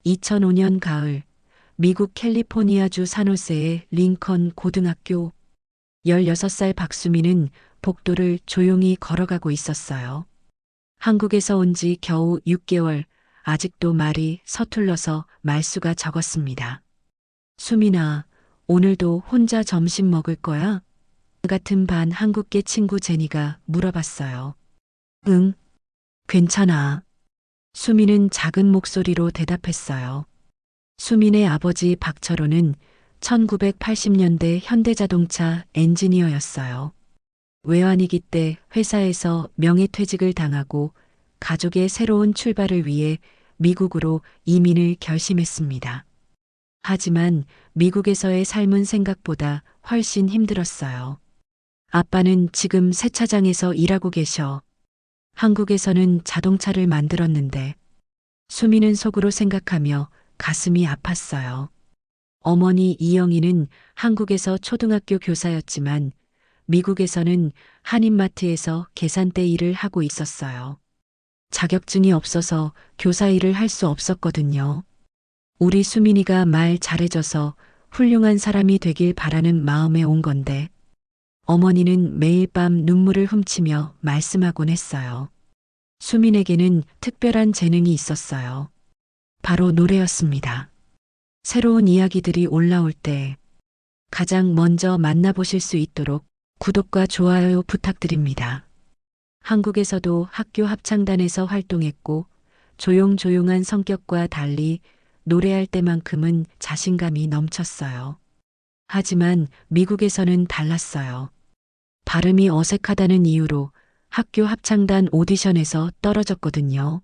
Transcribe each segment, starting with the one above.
2005년 가을, 미국 캘리포니아주 산호세의 링컨 고등학교 16살 박수민은 복도를 조용히 걸어가고 있었어요. 한국에서 온 지 겨우 6개월, 아직도 말이 서툴러서 말수가 적었습니다. 수민아, 오늘도 혼자 점심 먹을 거야? 같은 반 한국계 친구 제니가 물어봤어요. 응, 괜찮아. 수민은 작은 목소리로 대답했어요. 수민의 아버지 박철호는 1980년대 현대자동차 엔지니어였어요. 외환위기 때 회사에서 명예퇴직을 당하고 가족의 새로운 출발을 위해 미국으로 이민을 결심했습니다. 하지만 미국에서의 삶은 생각보다 훨씬 힘들었어요. 아빠는 지금 세차장에서 일하고 계셔. 한국에서는 자동차를 만들었는데 수미는 속으로 생각하며 가슴이 아팠어요. 어머니 이영희는 한국에서 초등학교 교사였지만 미국에서는 한인마트에서 계산대 일을 하고 있었어요. 자격증이 없어서 교사 일을 할 수 없었거든요. 우리 수민이가 말 잘해줘서 훌륭한 사람이 되길 바라는 마음에 온 건데 어머니는 매일 밤 눈물을 훔치며 말씀하곤 했어요. 수민에게는 특별한 재능이 있었어요. 바로 노래였습니다. 새로운 이야기들이 올라올 때 가장 먼저 만나보실 수 있도록 구독과 좋아요 부탁드립니다. 한국에서도 학교 합창단에서 활동했고 조용조용한 성격과 달리 노래할 때만큼은 자신감이 넘쳤어요. 하지만 미국에서는 달랐어요. 발음이 어색하다는 이유로 학교 합창단 오디션에서 떨어졌거든요.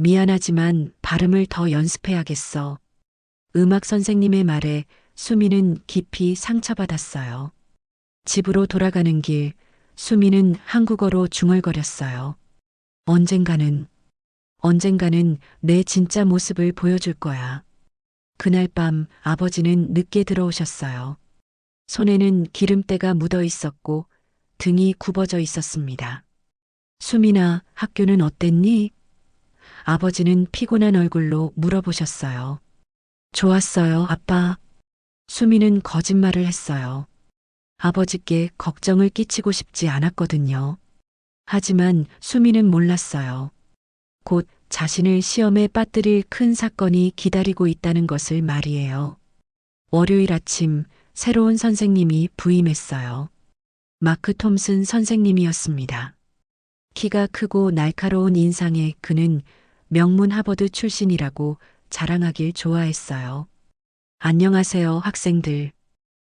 미안하지만 발음을 더 연습해야겠어. 음악 선생님의 말에 수미는 깊이 상처받았어요. 집으로 돌아가는 길, 수미는 한국어로 중얼거렸어요. 언젠가는 내 진짜 모습을 보여줄 거야. 그날 밤 아버지는 늦게 들어오셨어요. 손에는 기름때가 묻어 있었고 등이 굽어져 있었습니다. 수민아, 학교는 어땠니? 아버지는 피곤한 얼굴로 물어보셨어요. 좋았어요, 아빠. 수민은 거짓말을 했어요. 아버지께 걱정을 끼치고 싶지 않았거든요. 하지만 수민은 몰랐어요. 곧 자신을 시험에 빠뜨릴 큰 사건이 기다리고 있다는 것을 말이에요. 월요일 아침 새로운 선생님이 부임했어요. 마크 톰슨 선생님이었습니다. 키가 크고 날카로운 인상에 그는 명문 하버드 출신이라고 자랑하길 좋아했어요. 안녕하세요, 학생들.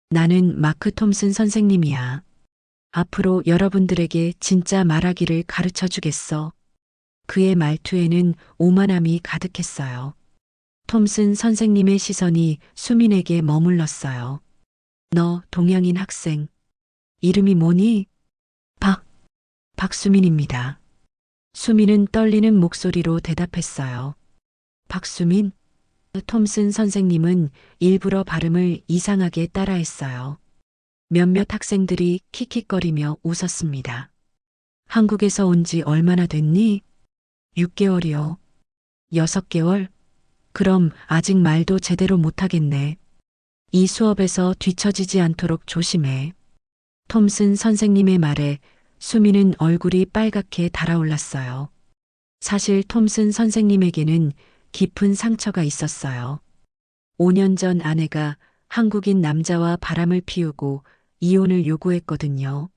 나는 마크 톰슨 선생님이야. 앞으로 여러분들에게 진짜 말하기를 가르쳐 주겠어. 그의 말투에는 오만함이 가득했어요. 톰슨 선생님의 시선이 수민에게 머물렀어요. 너 동양인 학생. 이름이 뭐니? 박수민입니다. 수민은 떨리는 목소리로 대답했어요. 박수민? 톰슨 선생님은 일부러 발음을 이상하게 따라했어요. 몇몇 학생들이 킥킥거리며 웃었습니다. 한국에서 온 지 얼마나 됐니? 6개월이요. 6개월? 그럼 아직 말도 제대로 못하겠네. 이 수업에서 뒤처지지 않도록 조심해. 톰슨 선생님의 말에 수미는 얼굴이 빨갛게 달아올랐어요. 사실 톰슨 선생님에게는 깊은 상처가 있었어요. 5년 전 아내가 한국인 남자와 바람을 피우고 이혼을 요구했거든요.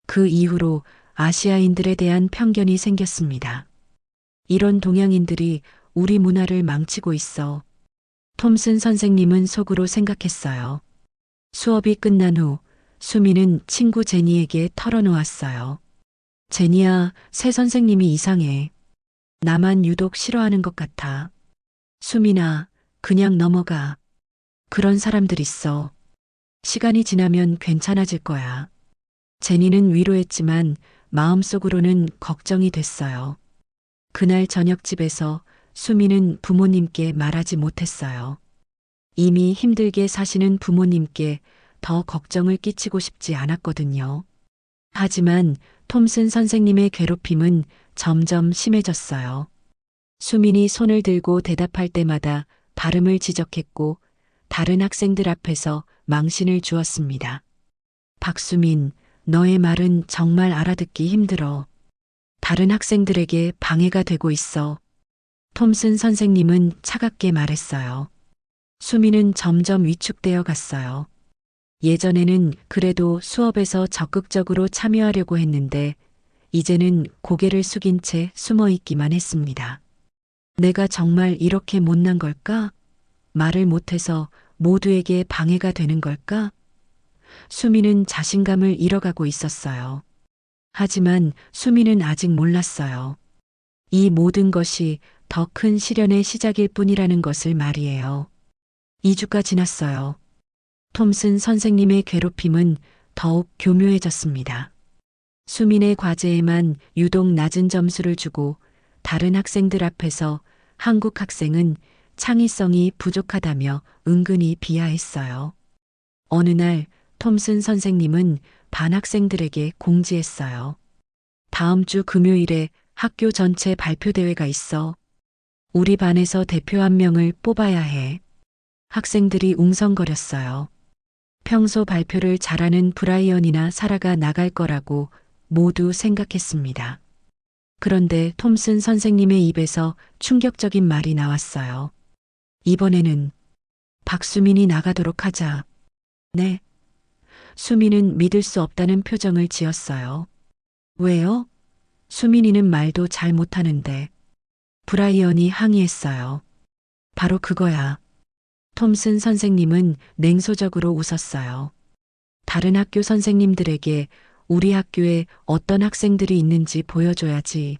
그 이후로 아시아인들에 대한 편견이 생겼습니다. 이런 동양인들이 우리 문화를 망치고 있어. 톰슨 선생님은 속으로 생각했어요. 수업이 끝난 후 수미는 친구 제니에게 털어놓았어요. 제니야, 새 선생님이 이상해. 나만 유독 싫어하는 것 같아. 수민아, 그냥 넘어가. 그런 사람들 있어. 시간이 지나면 괜찮아질 거야. 제니는 위로했지만 마음속으로는 걱정이 됐어요. 그날 저녁집에서 수미는 부모님께 말하지 못했어요. 이미 힘들게 사시는 부모님께 더 걱정을 끼치고 싶지 않았거든요. 하지만 톰슨 선생님의 괴롭힘은 점점 심해졌어요. 수민이 손을 들고 대답할 때마다 발음을 지적했고 다른 학생들 앞에서 망신을 주었습니다. 박수민, 너의 말은 정말 알아듣기 힘들어. 다른 학생들에게 방해가 되고 있어. 톰슨 선생님은 차갑게 말했어요. 수민은 점점 위축되어 갔어요. 예전에는 그래도 수업에서 적극적으로 참여하려고 했는데 이제는 고개를 숙인 채 숨어 있기만 했습니다. 내가 정말 이렇게 못난 걸까? 말을 못해서 모두에게 방해가 되는 걸까? 수미는 자신감을 잃어가고 있었어요. 하지만 수미는 아직 몰랐어요. 이 모든 것이 더 큰 시련의 시작일 뿐이라는 것을 말이에요. 2주가 지났어요. 톰슨 선생님의 괴롭힘은 더욱 교묘해졌습니다. 수민의 과제에만 유독 낮은 점수를 주고 다른 학생들 앞에서 한국 학생은 창의성이 부족하다며 은근히 비하했어요. 어느 날 톰슨 선생님은 반 학생들에게 공지했어요. 다음 주 금요일에 학교 전체 발표대회가 있어. 우리 반에서 대표 한 명을 뽑아야 해. 학생들이 웅성거렸어요. 평소 발표를 잘하는 브라이언이나 사라가 나갈 거라고 모두 생각했습니다. 그런데 톰슨 선생님의 입에서 충격적인 말이 나왔어요. 이번에는 박수민이 나가도록 하자. 네. 수민은 믿을 수 없다는 표정을 지었어요. 왜요? 수민이는 말도 잘 못하는데. 브라이언이 항의했어요. 바로 그거야. 톰슨 선생님은 냉소적으로 웃었어요. 다른 학교 선생님들에게 우리 학교에 어떤 학생들이 있는지 보여줘야지.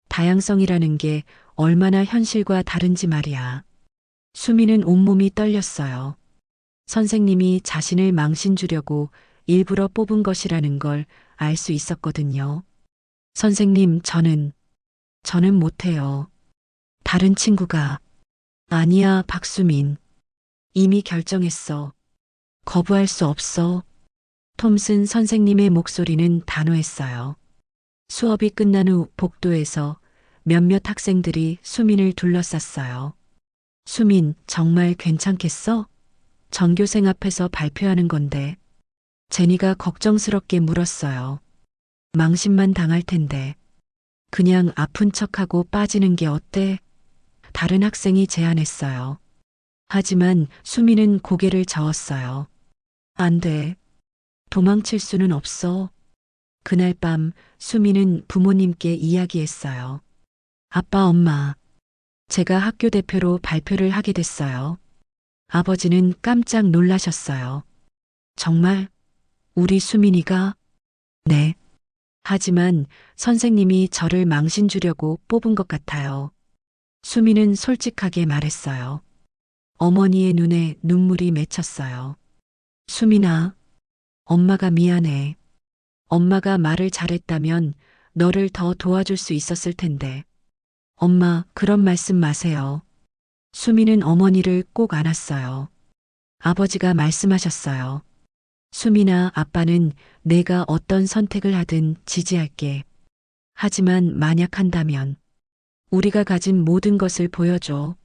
다양성이라는 게 얼마나 현실과 다른지 말이야. 수미는 온몸이 떨렸어요. 선생님이 자신을 망신 주려고 일부러 뽑은 것이라는 걸 알 수 있었거든요. 선생님, 저는 못해요. 다른 친구가. 아니야, 박수민. 이미 결정했어. 거부할 수 없어. 톰슨 선생님의 목소리는 단호했어요. 수업이 끝난 후 복도에서 몇몇 학생들이 수민을 둘러쌌어요. 수민, 정말 괜찮겠어? 전교생 앞에서 발표하는 건데. 제니가 걱정스럽게 물었어요. 망신만 당할 텐데. 그냥 아픈 척하고 빠지는 게 어때? 다른 학생이 제안했어요. 하지만 수민은 고개를 저었어요. 안 돼. 도망칠 수는 없어. 그날 밤 수민은 부모님께 이야기했어요. 아빠, 엄마, 제가 학교 대표로 발표를 하게 됐어요. 아버지는 깜짝 놀라셨어요. 정말? 우리 수민이가? 네. 하지만 선생님이 저를 망신 주려고 뽑은 것 같아요. 수민은 솔직하게 말했어요. 어머니의 눈에 눈물이 맺혔어요. 수민아, 엄마가 미안해. 엄마가 말을 잘했다면 너를 더 도와줄 수 있었을 텐데. 엄마, 그런 말씀 마세요. 수민은 어머니를 꼭 안았어요. 아버지가 말씀하셨어요. 수민아, 아빠는 내가 어떤 선택을 하든 지지할게. 하지만 만약 한다면 우리가 가진 모든 것을 보여줘.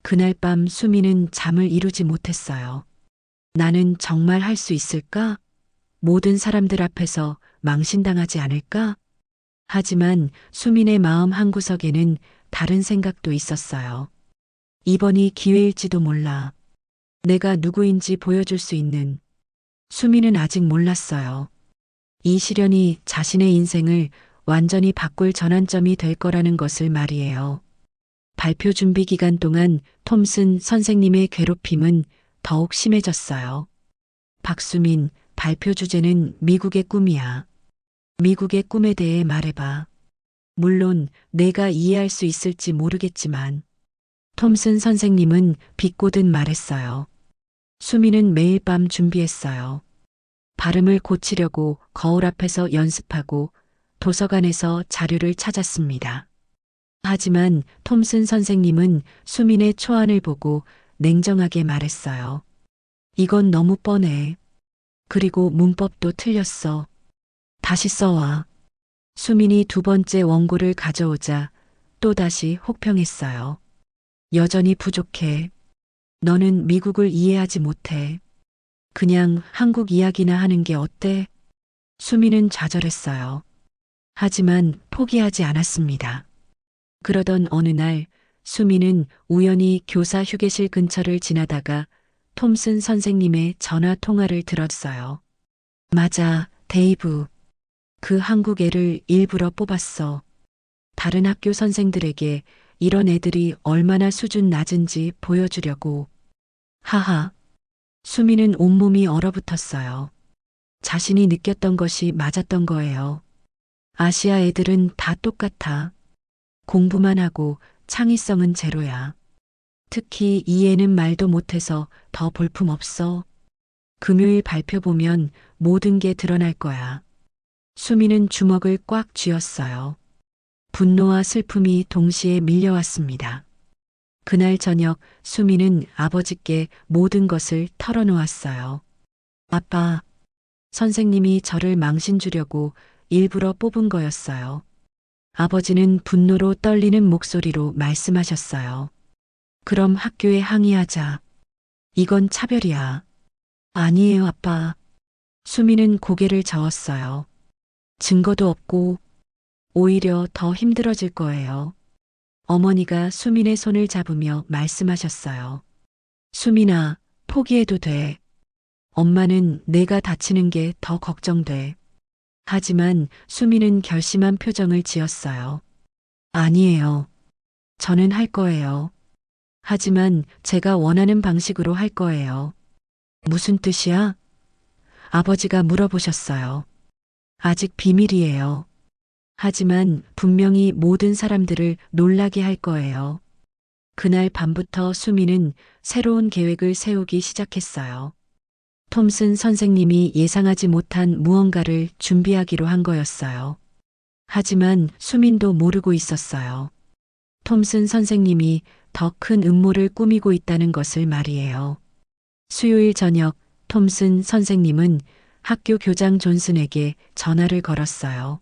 그날 밤 수민은 잠을 이루지 못했어요. 나는 정말 할 수 있을까? 모든 사람들 앞에서 망신당하지 않을까? 하지만 수민의 마음 한구석에는 다른 생각도 있었어요. 이번이 기회일지도 몰라. 내가 누구인지 보여줄 수 있는. 수민은 아직 몰랐어요. 이 시련이 자신의 인생을 완전히 바꿀 전환점이 될 거라는 것을 말이에요. 발표 준비 기간 동안 톰슨 선생님의 괴롭힘은 더욱 심해졌어요. 박수민, 발표 주제는 미국의 꿈이야. 미국의 꿈에 대해 말해봐. 물론 내가 이해할 수 있을지 모르겠지만. 톰슨 선생님은 비꼬듯 말했어요. 수민은 매일 밤 준비했어요. 발음을 고치려고 거울 앞에서 연습하고 도서관에서 자료를 찾았습니다. 하지만 톰슨 선생님은 수민의 초안을 보고 냉정하게 말했어요. 이건 너무 뻔해. 그리고 문법도 틀렸어. 다시 써와. 수민이 두 번째 원고를 가져오자 또다시 혹평했어요. 여전히 부족해. 너는 미국을 이해하지 못해. 그냥 한국 이야기나 하는 게 어때? 수미는 좌절했어요. 하지만 포기하지 않았습니다. 그러던 어느 날 수미는 우연히 교사 휴게실 근처를 지나다가 톰슨 선생님의 전화 통화를 들었어요. 맞아, 데이브. 그 한국 애를 일부러 뽑았어. 다른 학교 선생들에게 이런 애들이 얼마나 수준 낮은지 보여주려고. 하하. 수미는 온몸이 얼어붙었어요. 자신이 느꼈던 것이 맞았던 거예요. 아시아 애들은 다 똑같아. 공부만 하고 창의성은 제로야. 특히 이 애는 말도 못해서 더 볼품없어. 금요일 발표 보면 모든 게 드러날 거야. 수미는 주먹을 꽉 쥐었어요. 분노와 슬픔이 동시에 밀려왔습니다. 그날 저녁 수미는 아버지께 모든 것을 털어놓았어요. 아빠, 선생님이 저를 망신 주려고 일부러 뽑은 거였어요. 아버지는 분노로 떨리는 목소리로 말씀하셨어요. 그럼 학교에 항의하자. 이건 차별이야. 아니에요, 아빠. 수미는 고개를 저었어요. 증거도 없고 오히려 더 힘들어질 거예요. 어머니가 수민의 손을 잡으며 말씀하셨어요. 수민아, 포기해도 돼. 엄마는 내가 다치는 게 더 걱정돼. 하지만 수민은 결심한 표정을 지었어요. 아니에요. 저는 할 거예요. 하지만 제가 원하는 방식으로 할 거예요. 무슨 뜻이야? 아버지가 물어보셨어요. 아직 비밀이에요. 하지만 분명히 모든 사람들을 놀라게 할 거예요. 그날 밤부터 수미는 새로운 계획을 세우기 시작했어요. 톰슨 선생님이 예상하지 못한 무언가를 준비하기로 한 거였어요. 하지만 수민도 모르고 있었어요. 톰슨 선생님이 더 큰 음모를 꾸미고 있다는 것을 말이에요. 수요일 저녁 톰슨 선생님은 학교 교장 존슨에게 전화를 걸었어요.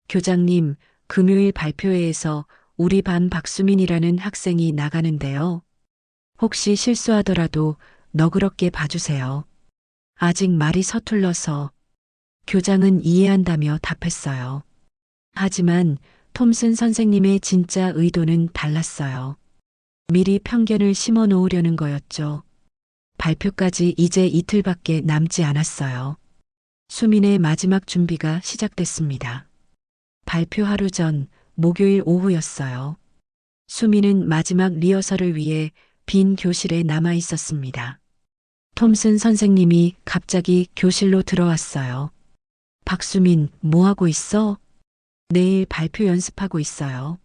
교장님, 금요일 발표회에서 우리 반 박수민이라는 학생이 나가는데요. 혹시 실수하더라도 너그럽게 봐주세요. 아직 말이 서툴러서 교장은 이해한다며 답했어요. 하지만 톰슨 선생님의 진짜 의도는 달랐어요. 미리 편견을 심어 놓으려는 거였죠. 발표까지 이제 이틀밖에 남지 않았어요. 수민의 마지막 준비가 시작됐습니다. 발표 하루 전 목요일 오후였어요. 수미는 마지막 리허설을 위해 빈 교실에 남아 있었습니다. 톰슨 선생님이 갑자기 교실로 들어왔어요. 박수민, 뭐 하고 있어? 내일 발표 연습하고 있어요.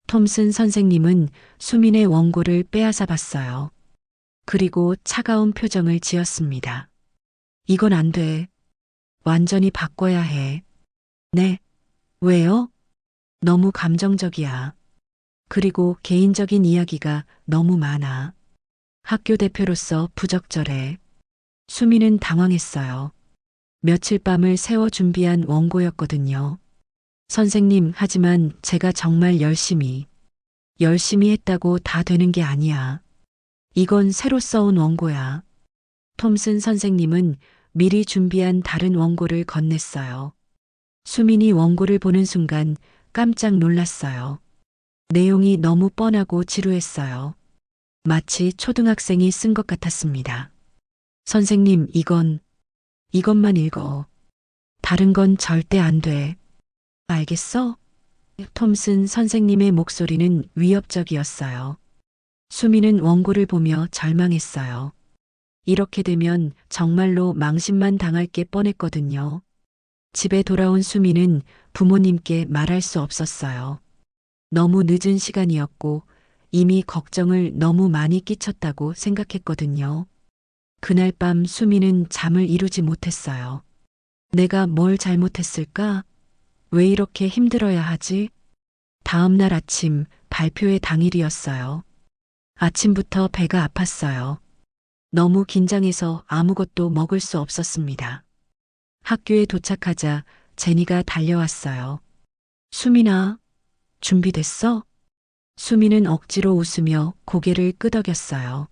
톰슨 선생님은 수민의 원고를 빼앗아 봤어요. 그리고 차가운 표정을 지었습니다. 이건 안 돼. 완전히 바꿔야 해. 네. 왜요? 너무 감정적이야. 그리고 개인적인 이야기가 너무 많아. 학교 대표로서 부적절해. 수미는 당황했어요. 며칠 밤을 새워 준비한 원고였거든요. 선생님, 하지만 제가 정말 열심히 했다고 다 되는 게 아니야. 이건 새로 써온 원고야. 톰슨 선생님은 미리 준비한 다른 원고를 건넸어요. 수민이 원고를 보는 순간 깜짝 놀랐어요. 내용이 너무 뻔하고 지루했어요. 마치 초등학생이 쓴 것 같았습니다. 선생님, 이것만 읽어. 다른 건 절대 안 돼. 알겠어? 톰슨 선생님의 목소리는 위협적이었어요. 수미는 원고를 보며 절망했어요. 이렇게 되면 정말로 망신만 당할 게 뻔했거든요. 집에 돌아온 수미는 부모님께 말할 수 없었어요. 너무 늦은 시간이었고 이미 걱정을 너무 많이 끼쳤다고 생각했거든요. 그날 밤 수미는 잠을 이루지 못했어요. 내가 뭘 잘못했을까? 왜 이렇게 힘들어야 하지? 다음 날 아침 발표의 당일이었어요. 아침부터 배가 아팠어요. 너무 긴장해서 아무것도 먹을 수 없었습니다. 학교에 도착하자 제니가 달려왔어요. 수민아, 준비됐어? 수미는 억지로 웃으며 고개를 끄덕였어요.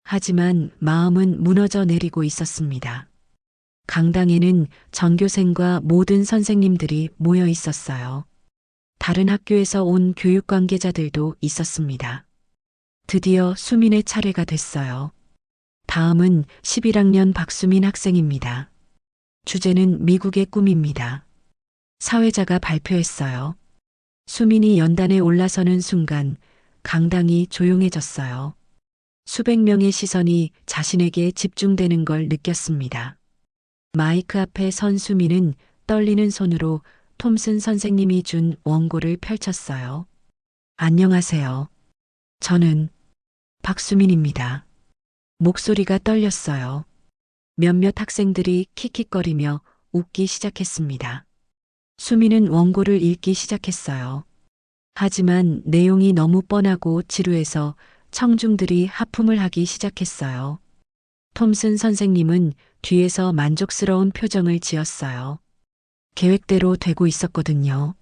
하지만 마음은 무너져 내리고 있었습니다. 강당에는 전교생과 모든 선생님들이 모여 있었어요. 다른 학교에서 온 교육 관계자들도 있었습니다. 드디어 수민의 차례가 됐어요. 다음은 11학년 박수민 학생입니다. 주제는 미국의 꿈입니다. 사회자가 발표했어요. 수민이 연단에 올라서는 순간 강당이 조용해졌어요. 수백 명의 시선이 자신에게 집중되는 걸 느꼈습니다. 마이크 앞에 선 수민은 떨리는 손으로 톰슨 선생님이 준 원고를 펼쳤어요. 안녕하세요. 저는 박수민입니다. 목소리가 떨렸어요. 몇몇 학생들이 킥킥거리며 웃기 시작했습니다. 수민은 원고를 읽기 시작했어요. 하지만 내용이 너무 뻔하고 지루해서 청중들이 하품을 하기 시작했어요. 톰슨 선생님은 뒤에서 만족스러운 표정을 지었어요. 계획대로 되고 있었거든요.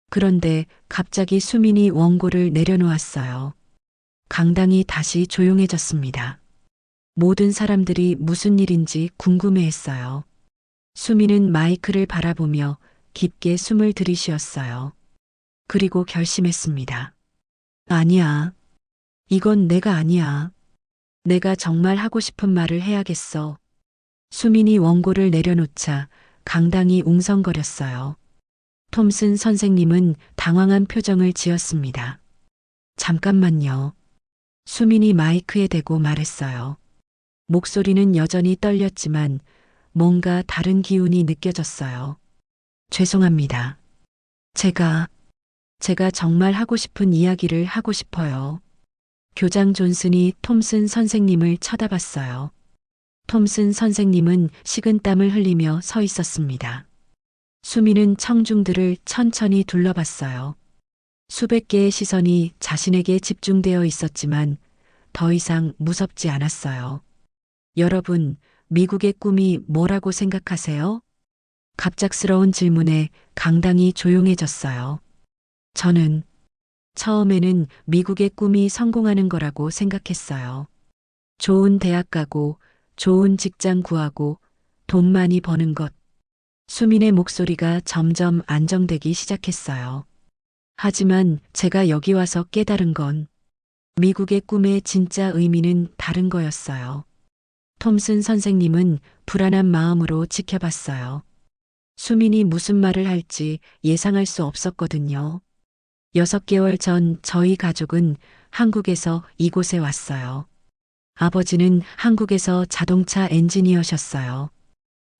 그런데 갑자기 수민이 원고를 내려놓았어요. 강당이 다시 조용해졌습니다. 모든 사람들이 무슨 일인지 궁금해했어요. 수민은 마이크를 바라보며 깊게 숨을 들이쉬었어요. 그리고 결심했습니다. 아니야. 이건 내가 아니야. 내가 정말 하고 싶은 말을 해야겠어. 수민이 원고를 내려놓자 강당이 웅성거렸어요. 톰슨 선생님은 당황한 표정을 지었습니다. 잠깐만요. 수민이 마이크에 대고 말했어요. 목소리는 여전히 떨렸지만 뭔가 다른 기운이 느껴졌어요. 죄송합니다. 제가 정말 하고 싶은 이야기를 하고 싶어요. 교장 존슨이 톰슨 선생님을 쳐다봤어요. 톰슨 선생님은 식은땀을 흘리며 서 있었습니다. 수미는 청중들을 천천히 둘러봤어요. 수백 개의 시선이 자신에게 집중되어 있었지만 더 이상 무섭지 않았어요. 여러분, 미국의 꿈이 뭐라고 생각하세요? 갑작스러운 질문에 강당이 조용해졌어요. 저는 처음에는 미국의 꿈이 성공하는 거라고 생각했어요. 좋은 대학 가고, 좋은 직장 구하고, 돈 많이 버는 것. 수민의 목소리가 점점 안정되기 시작했어요. 하지만 제가 여기 와서 깨달은 건 미국의 꿈의 진짜 의미는 다른 거였어요. 톰슨 선생님은 불안한 마음으로 지켜봤어요. 수민이 무슨 말을 할지 예상할 수 없었거든요. 6개월 전 저희 가족은 한국에서 이곳에 왔어요. 아버지는 한국에서 자동차 엔지니어셨어요.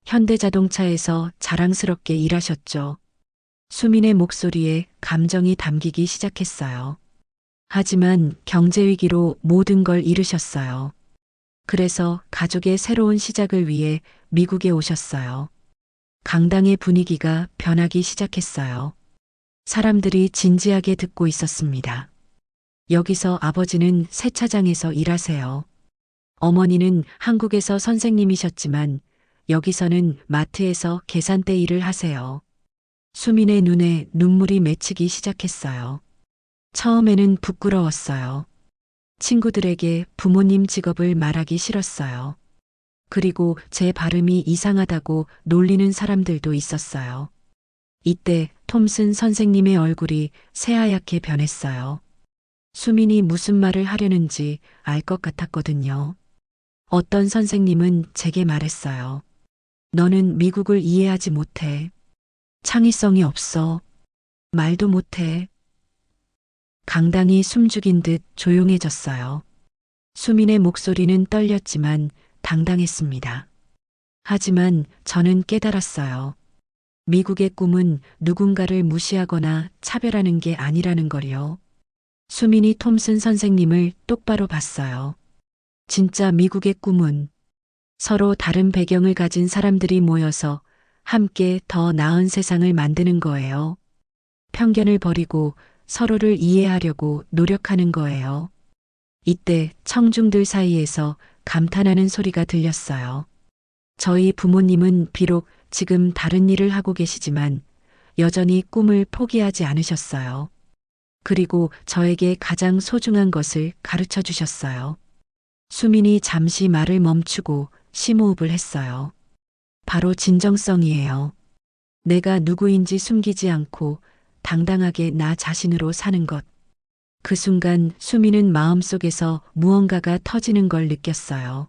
현대자동차에서 자랑스럽게 일하셨죠. 수민의 목소리에 감정이 담기기 시작했어요. 하지만 경제위기로 모든 걸 잃으셨어요. 그래서 가족의 새로운 시작을 위해 미국에 오셨어요. 강당의 분위기가 변하기 시작했어요. 사람들이 진지하게 듣고 있었습니다. 여기서 아버지는 세차장에서 일하세요. 어머니는 한국에서 선생님이셨지만 여기서는 마트에서 계산대 일을 하세요. 수민의 눈에 눈물이 맺히기 시작했어요. 처음에는 부끄러웠어요. 친구들에게 부모님 직업을 말하기 싫었어요. 그리고 제 발음이 이상하다고 놀리는 사람들도 있었어요. 이때 톰슨 선생님의 얼굴이 새하얗게 변했어요. 수민이 무슨 말을 하려는지 알 것 같았거든요. 어떤 선생님은 제게 말했어요. 너는 미국을 이해하지 못해. 창의성이 없어. 말도 못해. 강당이 숨죽인 듯 조용해졌어요. 수민의 목소리는 떨렸지만 당당했습니다. 하지만 저는 깨달았어요. 미국의 꿈은 누군가를 무시하거나 차별하는 게 아니라는 걸요. 수민이 톰슨 선생님을 똑바로 봤어요. 진짜 미국의 꿈은 서로 다른 배경을 가진 사람들이 모여서 함께 더 나은 세상을 만드는 거예요. 편견을 버리고 서로를 이해하려고 노력하는 거예요. 이때 청중들 사이에서 감탄하는 소리가 들렸어요. 저희 부모님은 비록 지금 다른 일을 하고 계시지만 여전히 꿈을 포기하지 않으셨어요. 그리고 저에게 가장 소중한 것을 가르쳐 주셨어요. 수민이 잠시 말을 멈추고 심호흡을 했어요. 바로 진정성이에요. 내가 누구인지 숨기지 않고 당당하게 나 자신으로 사는 것. 그 순간 수민은 마음속에서 무언가가 터지는 걸 느꼈어요.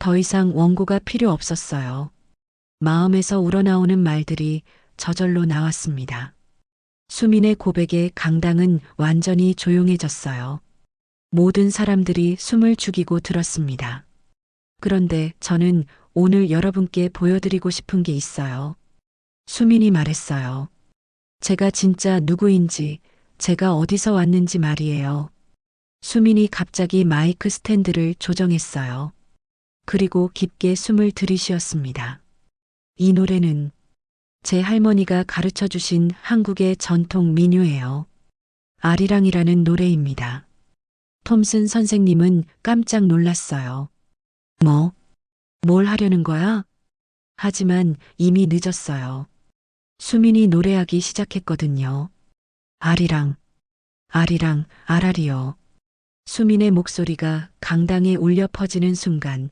더 이상 원고가 필요 없었어요. 마음에서 우러나오는 말들이 저절로 나왔습니다. 수민의 고백에 강당은 완전히 조용해졌어요. 모든 사람들이 숨을 죽이고 들었습니다. 그런데 저는 오늘 여러분께 보여드리고 싶은 게 있어요. 수민이 말했어요. 제가 진짜 누구인지, 제가 어디서 왔는지 말이에요. 수민이 갑자기 마이크 스탠드를 조정했어요. 그리고 깊게 숨을 들이쉬었습니다. 이 노래는 제 할머니가 가르쳐 주신 한국의 전통 민요예요. 아리랑이라는 노래입니다. 톰슨 선생님은 깜짝 놀랐어요. 뭘 하려는 거야? 하지만 이미 늦었어요. 수민이 노래하기 시작했거든요. 아리랑, 아리랑, 아라리요. 수민의 목소리가 강당에 울려 퍼지는 순간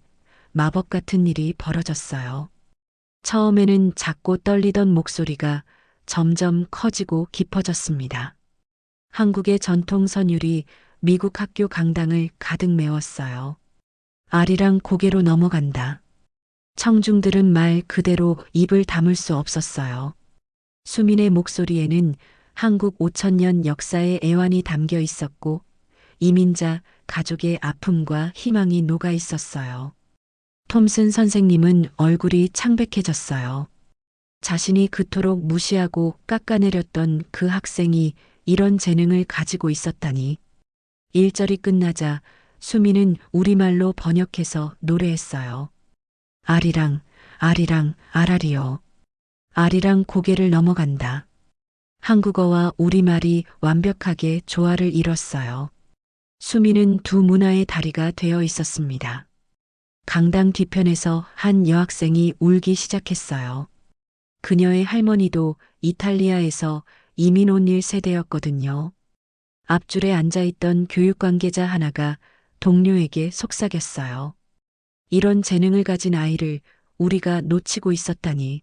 마법 같은 일이 벌어졌어요. 처음에는 작고 떨리던 목소리가 점점 커지고 깊어졌습니다. 한국의 전통 선율이 미국 학교 강당을 가득 메웠어요. 아리랑 고개로 넘어간다. 청중들은 말 그대로 입을 다물 수 없었어요. 수민의 목소리에는 한국 5천년 역사의 애환이 담겨 있었고 이민자 가족의 아픔과 희망이 녹아 있었어요. 톰슨 선생님은 얼굴이 창백해졌어요. 자신이 그토록 무시하고 깎아내렸던 그 학생이 이런 재능을 가지고 있었다니. 1절이 끝나자 수민은 우리말로 번역해서 노래했어요. 아리랑, 아리랑, 아라리요. 아리랑 고개를 넘어간다. 한국어와 우리말이 완벽하게 조화를 이뤘어요. 수민은 두 문화의 다리가 되어 있었습니다. 강당 뒤편에서 한 여학생이 울기 시작했어요. 그녀의 할머니도 이탈리아에서 이민 온 1세대였거든요. 앞줄에 앉아있던 교육 관계자 하나가 동료에게 속삭였어요. 이런 재능을 가진 아이를 우리가 놓치고 있었다니.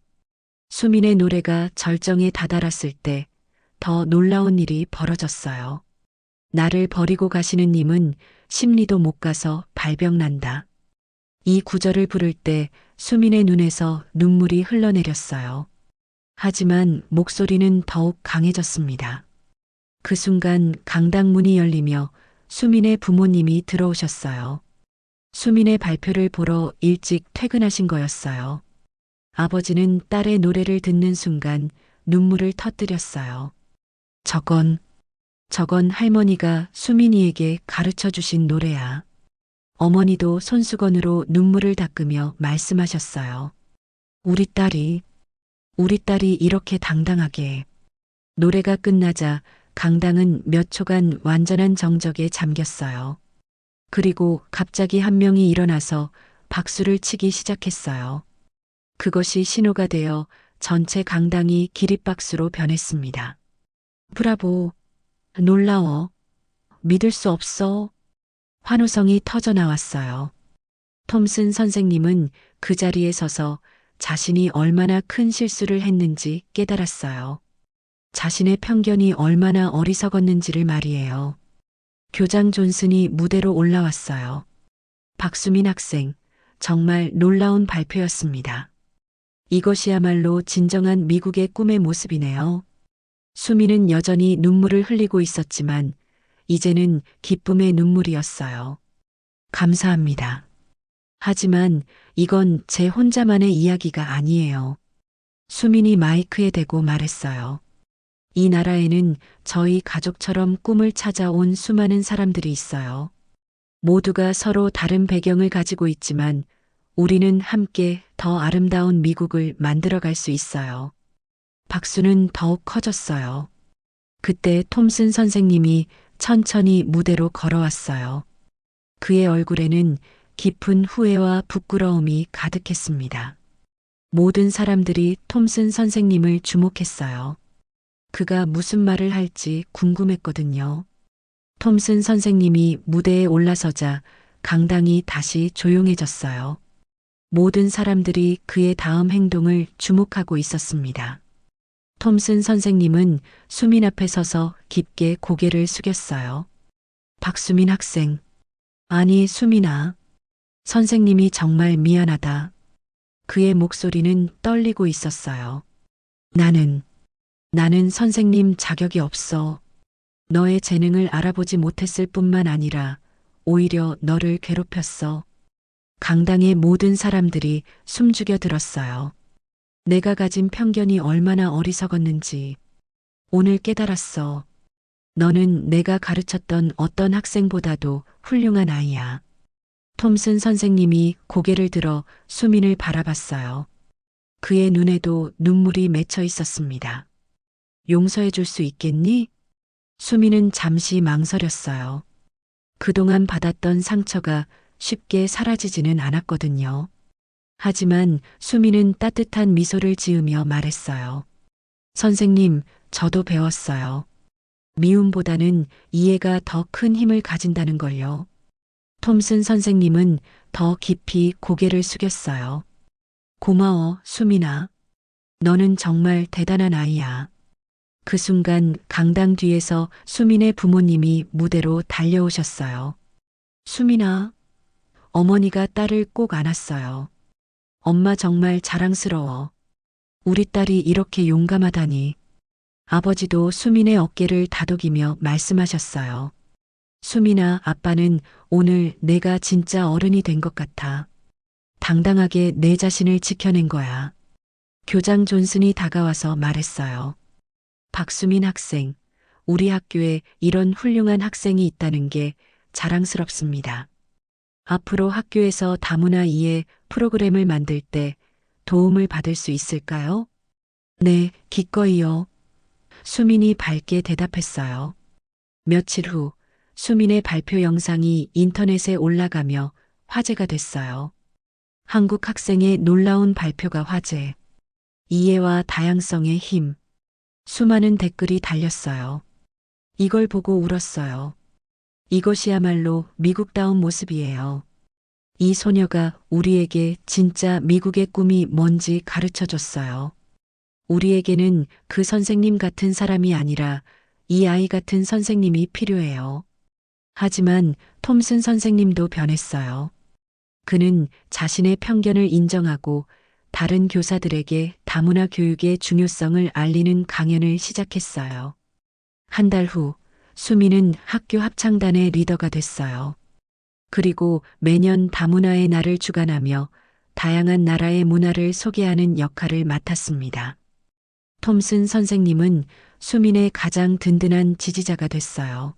수민의 노래가 절정에 다다랐을 때 더 놀라운 일이 벌어졌어요. 나를 버리고 가시는 님은 심리도 못 가서 발병난다. 이 구절을 부를 때 수민의 눈에서 눈물이 흘러내렸어요. 하지만 목소리는 더욱 강해졌습니다. 그 순간 강당 문이 열리며 수민의 부모님이 들어오셨어요. 수민의 발표를 보러 일찍 퇴근하신 거였어요. 아버지는 딸의 노래를 듣는 순간 눈물을 터뜨렸어요. 저건 할머니가 수민이에게 가르쳐 주신 노래야. 어머니도 손수건으로 눈물을 닦으며 말씀하셨어요. 우리 딸이 이렇게 당당하게. 노래가 끝나자 강당은 몇 초간 완전한 정적에 잠겼어요. 그리고 갑자기 한 명이 일어나서 박수를 치기 시작했어요. 그것이 신호가 되어 전체 강당이 기립박수로 변했습니다. 브라보! 놀라워! 믿을 수 없어! 환호성이 터져 나왔어요. 톰슨 선생님은 그 자리에 서서 자신이 얼마나 큰 실수를 했는지 깨달았어요. 자신의 편견이 얼마나 어리석었는지를 말이에요. 교장 존슨이 무대로 올라왔어요. 박수민 학생, 정말 놀라운 발표였습니다. 이것이야말로 진정한 미국의 꿈의 모습이네요. 수민은 여전히 눈물을 흘리고 있었지만 이제는 기쁨의 눈물이었어요. 감사합니다. 하지만 이건 제 혼자만의 이야기가 아니에요. 수민이 마이크에 대고 말했어요. 이 나라에는 저희 가족처럼 꿈을 찾아온 수많은 사람들이 있어요. 모두가 서로 다른 배경을 가지고 있지만 우리는 함께 더 아름다운 미국을 만들어갈 수 있어요. 박수는 더욱 커졌어요. 그때 톰슨 선생님이 천천히 무대로 걸어왔어요. 그의 얼굴에는 깊은 후회와 부끄러움이 가득했습니다. 모든 사람들이 톰슨 선생님을 주목했어요. 그가 무슨 말을 할지 궁금했거든요. 톰슨 선생님이 무대에 올라서자 강당이 다시 조용해졌어요. 모든 사람들이 그의 다음 행동을 주목하고 있었습니다. 톰슨 선생님은 수민 앞에 서서 깊게 고개를 숙였어요. 박수민 학생. 아니, 수민아. 선생님이 정말 미안하다. 그의 목소리는 떨리고 있었어요. 나는 선생님 자격이 없어. 너의 재능을 알아보지 못했을 뿐만 아니라 오히려 너를 괴롭혔어. 강당의 모든 사람들이 숨죽여 들었어요. 내가 가진 편견이 얼마나 어리석었는지 오늘 깨달았어. 너는 내가 가르쳤던 어떤 학생보다도 훌륭한 아이야. 톰슨 선생님이 고개를 들어 수민을 바라봤어요. 그의 눈에도 눈물이 맺혀 있었습니다. 용서해 줄 수 있겠니? 수민은 잠시 망설였어요. 그동안 받았던 상처가 쉽게 사라지지는 않았거든요. 하지만 수민은 따뜻한 미소를 지으며 말했어요. 선생님, 저도 배웠어요. 미움보다는 이해가 더 큰 힘을 가진다는 걸요. 톰슨 선생님은 더 깊이 고개를 숙였어요. 고마워, 수민아. 너는 정말 대단한 아이야. 그 순간 강당 뒤에서 수민의 부모님이 무대로 달려오셨어요. 수민아, 어머니가 딸을 꼭 안았어요. 엄마 정말 자랑스러워. 우리 딸이 이렇게 용감하다니. 아버지도 수민의 어깨를 다독이며 말씀하셨어요. 수민아, 아빠는 오늘 내가 진짜 어른이 된 것 같아. 당당하게 내 자신을 지켜낸 거야. 교장 존슨이 다가와서 말했어요. 박수민 학생, 우리 학교에 이런 훌륭한 학생이 있다는 게 자랑스럽습니다. 앞으로 학교에서 다문화 이해 프로그램을 만들 때 도움을 받을 수 있을까요? 네, 기꺼이요. 수민이 밝게 대답했어요. 며칠 후 수민의 발표 영상이 인터넷에 올라가며 화제가 됐어요. 한국 학생의 놀라운 발표가 화제. 이해와 다양성의 힘. 수많은 댓글이 달렸어요. 이걸 보고 울었어요. 이것이야말로 미국다운 모습이에요. 이 소녀가 우리에게 진짜 미국의 꿈이 뭔지 가르쳐 줬어요. 우리에게는 그 선생님 같은 사람이 아니라 이 아이 같은 선생님이 필요해요. 하지만 톰슨 선생님도 변했어요. 그는 자신의 편견을 인정하고 다른 교사들에게 다문화 교육의 중요성을 알리는 강연을 시작했어요. 한 달 후 수미는 학교 합창단의 리더가 됐어요. 그리고 매년 다문화의 날을 주관하며 다양한 나라의 문화를 소개하는 역할을 맡았습니다. 톰슨 선생님은 수민의 가장 든든한 지지자가 됐어요.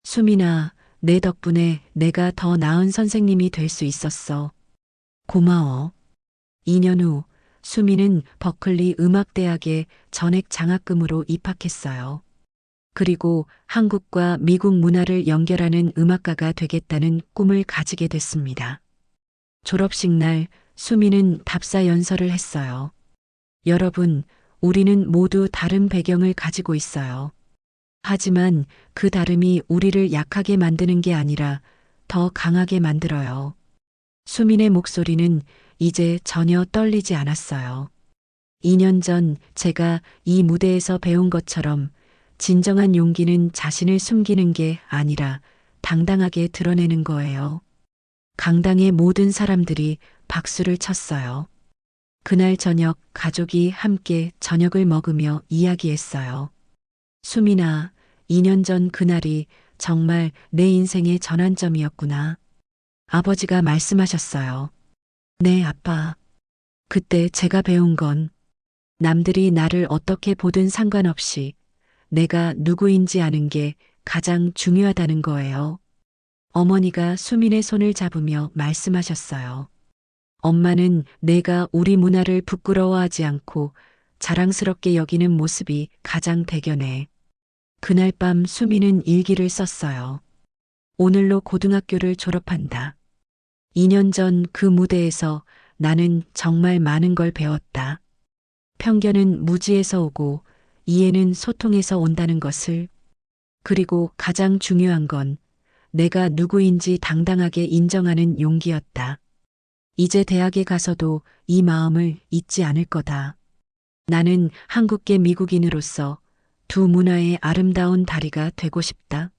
수민아, 내 덕분에 내가 더 나은 선생님이 될 수 있었어. 고마워. 2년 후 수민은 버클리 음악대학에 전액 장학금으로 입학했어요. 그리고 한국과 미국 문화를 연결하는 음악가가 되겠다는 꿈을 가지게 됐습니다. 졸업식 날 수민은 답사 연설을 했어요. 여러분, 우리는 모두 다른 배경을 가지고 있어요. 하지만 그 다름이 우리를 약하게 만드는 게 아니라 더 강하게 만들어요. 수민의 목소리는 이제 전혀 떨리지 않았어요. 2년 전 제가 이 무대에서 배운 것처럼 진정한 용기는 자신을 숨기는 게 아니라 당당하게 드러내는 거예요. 강당의 모든 사람들이 박수를 쳤어요. 그날 저녁 가족이 함께 저녁을 먹으며 이야기했어요. 수민아, 2년 전 그날이 정말 내 인생의 전환점이었구나. 아버지가 말씀하셨어요. 네, 아빠. 그때 제가 배운 건 남들이 나를 어떻게 보든 상관없이 내가 누구인지 아는 게 가장 중요하다는 거예요. 어머니가 수민의 손을 잡으며 말씀하셨어요. 엄마는 내가 우리 문화를 부끄러워하지 않고 자랑스럽게 여기는 모습이 가장 대견해. 그날 밤 수민은 일기를 썼어요. 오늘로 고등학교를 졸업한다. 2년 전 그 무대에서 나는 정말 많은 걸 배웠다. 편견은 무지에서 오고 이해는 소통에서 온다는 것을. 그리고 가장 중요한 건 내가 누구인지 당당하게 인정하는 용기였다. 이제 대학에 가서도 이 마음을 잊지 않을 거다. 나는 한국계 미국인으로서 두 문화의 아름다운 다리가 되고 싶다.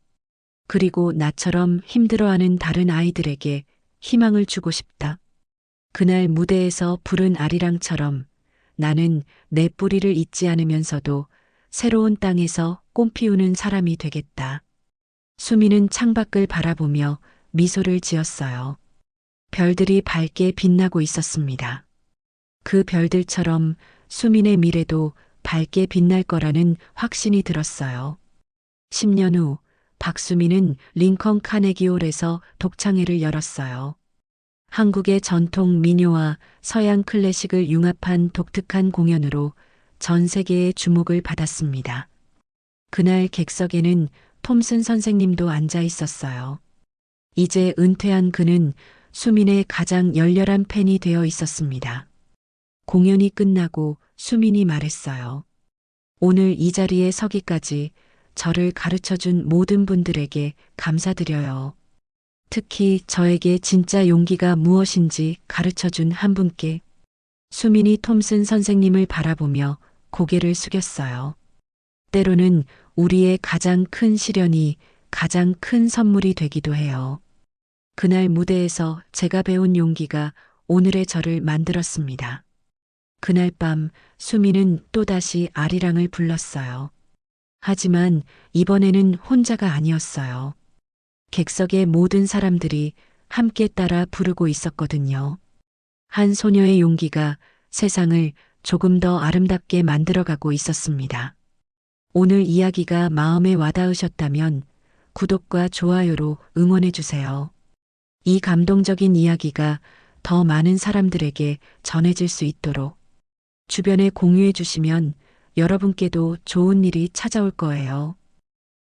그리고 나처럼 힘들어하는 다른 아이들에게 희망을 주고 싶다. 그날 무대에서 부른 아리랑처럼 나는 내 뿌리를 잊지 않으면서도 새로운 땅에서 꽃 피우는 사람이 되겠다. 수미는 창밖을 바라보며 미소를 지었어요. 별들이 밝게 빛나고 있었습니다. 그 별들처럼 수민의 미래도 밝게 빛날 거라는 확신이 들었어요. 10년 후 박수민은 링컨 카네기홀에서 독창회를 열었어요. 한국의 전통 민요와 서양 클래식을 융합한 독특한 공연으로 전 세계의 주목을 받았습니다. 그날 객석에는 톰슨 선생님도 앉아 있었어요. 이제 은퇴한 그는 수민의 가장 열렬한 팬이 되어 있었습니다. 공연이 끝나고 수민이 말했어요. 오늘 이 자리에 서기까지 저를 가르쳐준 모든 분들에게 감사드려요. 특히 저에게 진짜 용기가 무엇인지 가르쳐준 한 분께. 수민이 톰슨 선생님을 바라보며 고개를 숙였어요. 때로는 우리의 가장 큰 시련이 가장 큰 선물이 되기도 해요. 그날 무대에서 제가 배운 용기가 오늘의 저를 만들었습니다. 그날 밤 수미는 또다시 아리랑을 불렀어요. 하지만 이번에는 혼자가 아니었어요. 객석의 모든 사람들이 함께 따라 부르고 있었거든요. 한 소녀의 용기가 세상을 조금 더 아름답게 만들어가고 있었습니다. 오늘 이야기가 마음에 와닿으셨다면 구독과 좋아요로 응원해주세요. 이 감동적인 이야기가 더 많은 사람들에게 전해질 수 있도록 주변에 공유해 주시면 여러분께도 좋은 일이 찾아올 거예요.